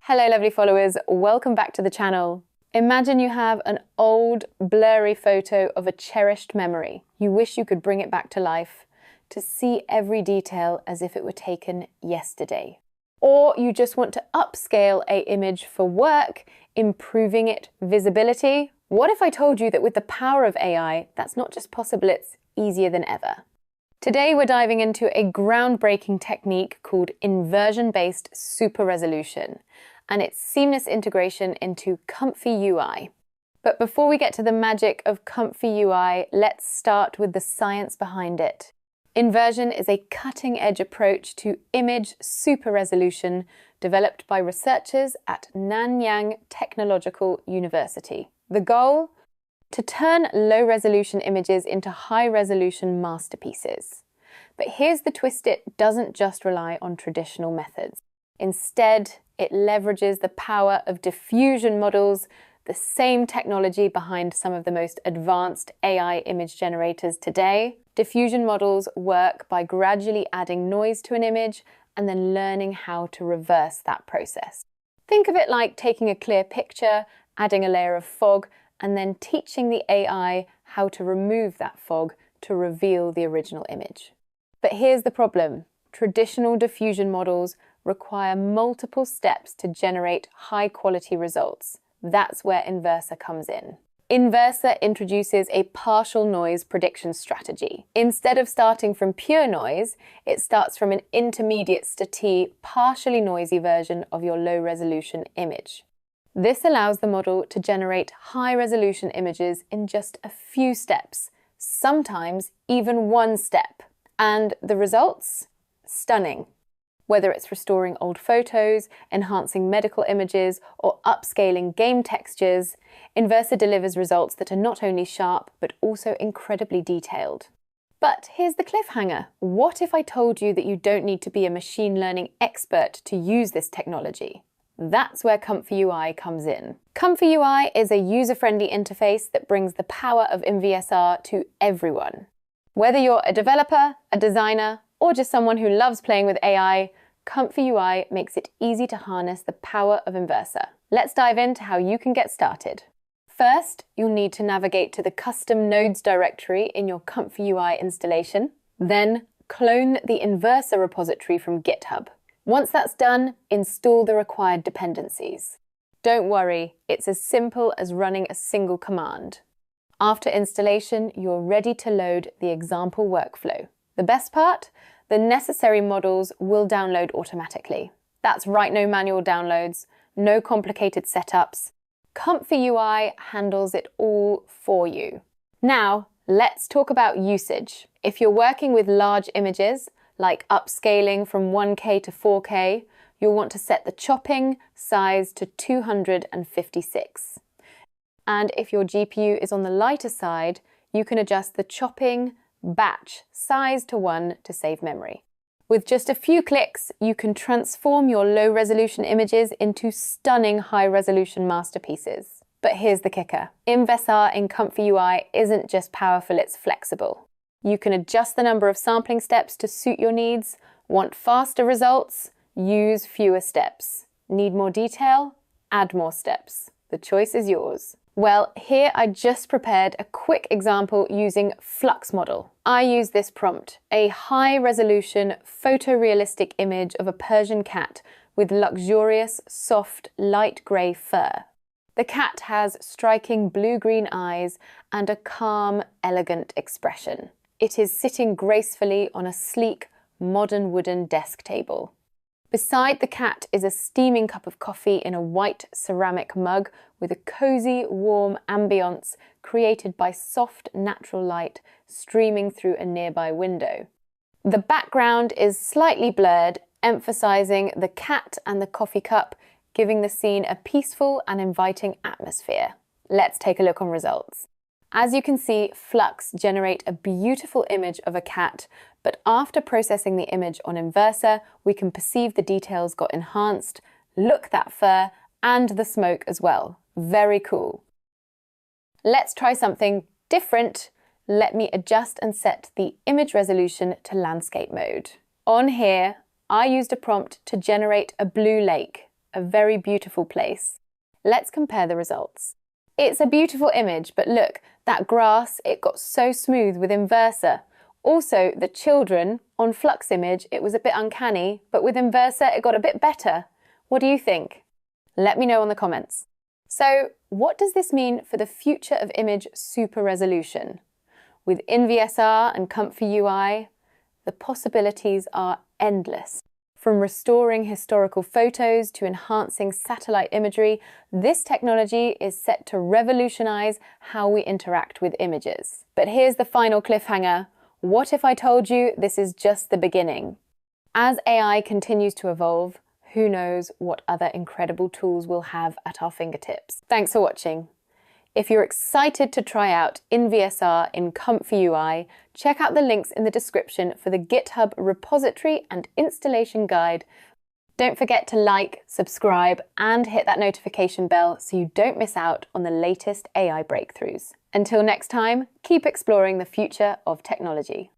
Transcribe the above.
Hello lovely followers, welcome back to the channel. Imagine you have an old blurry photo of a cherished memory. You wish you could bring it back to life, to see every detail as if it were taken yesterday. Or you just want to upscale an image for work, improving its visibility. What if I told you that with the power of AI, that's not just possible, it's easier than ever? Today we're diving into a groundbreaking technique called inversion-based super resolution and its seamless integration into ComfyUI. But before we get to the magic of ComfyUI, let's start with the science behind it. Inversion is a cutting-edge approach to image super resolution developed by researchers at Nanyang Technological University. The goal? To turn low-resolution images into high-resolution masterpieces. But here's the twist, it doesn't just rely on traditional methods. Instead, it leverages the power of diffusion models, the same technology behind some of the most advanced AI image generators today. Diffusion models work by gradually adding noise to an image and then learning how to reverse that process. Think of it like taking a clear picture, adding a layer of fog, and then teaching the AI how to remove that fog to reveal the original image. But here's the problem. Traditional diffusion models require multiple steps to generate high-quality results. That's where InvSR comes in. InvSR introduces a partial noise prediction strategy. Instead of starting from pure noise, it starts from an intermediate st, partially noisy version of your low-resolution image. This allows the model to generate high-resolution images in just a few steps, sometimes even one step. And the results? Stunning. Whether it's restoring old photos, enhancing medical images, or upscaling game textures, InvSR delivers results that are not only sharp, but also incredibly detailed. But here's the cliffhanger. What if I told you that you don't need to be a machine learning expert to use this technology? That's where ComfyUI comes in. ComfyUI is a user-friendly interface that brings the power of InvSR to everyone. Whether you're a developer, a designer, or just someone who loves playing with AI, ComfyUI makes it easy to harness the power of InvSR. Let's dive into how you can get started. First, you'll need to navigate to the custom nodes directory in your ComfyUI installation. Then, clone the InvSR repository from GitHub. Once that's done, install the required dependencies. Don't worry, it's as simple as running a single command. After installation, you're ready to load the example workflow. The best part? The necessary models will download automatically. That's right, no manual downloads, no complicated setups. ComfyUI handles it all for you. Now, let's talk about usage. If you're working with large images, like upscaling from 1K to 4K, you'll want to set the chopping size to 256. And if your GPU is on the lighter side, you can adjust the chopping batch size to 1 to save memory. With just a few clicks, you can transform your low-resolution images into stunning high-resolution masterpieces. But here's the kicker. InvSR in ComfyUI isn't just powerful, it's flexible. You can adjust the number of sampling steps to suit your needs. Want faster results? Use fewer steps. Need more detail? Add more steps. The choice is yours. Well, here I just prepared a quick example using Flux model. I use this prompt, a high-resolution photorealistic image of a Persian cat with luxurious, soft, light grey fur. The cat has striking blue-green eyes and a calm, elegant expression. It is sitting gracefully on a sleek, modern wooden desk table. Beside the cat is a steaming cup of coffee in a white ceramic mug with a cozy, warm ambience created by soft, natural light streaming through a nearby window. The background is slightly blurred, emphasizing the cat and the coffee cup, giving the scene a peaceful and inviting atmosphere. Let's take a look on results. As you can see, Flux generate a beautiful image of a cat, but after processing the image on InvSR, we can perceive the details got enhanced, look that fur, and the smoke as well. Very cool. Let's try something different. Let me adjust and set the image resolution to landscape mode. On here, I used a prompt to generate a blue lake, a very beautiful place. Let's compare the results. It's a beautiful image, but look, that grass, it got so smooth with InvSR. Also, the children, on Flux image, it was a bit uncanny, but with InvSR, it got a bit better. What do you think? Let me know in the comments. So, what does this mean for the future of image super resolution? With InvSR and ComfyUI, the possibilities are endless. From restoring historical photos to enhancing satellite imagery, this technology is set to revolutionize how we interact with images. But here's the final cliffhanger. What if I told you this is just the beginning? As AI continues to evolve, who knows what other incredible tools we'll have at our fingertips. Thanks for watching. If you're excited to try out InvSR in ComfyUI, check out the links in the description for the GitHub repository and installation guide. Don't forget to like, subscribe, and hit that notification bell so you don't miss out on the latest AI breakthroughs. Until next time, keep exploring the future of technology.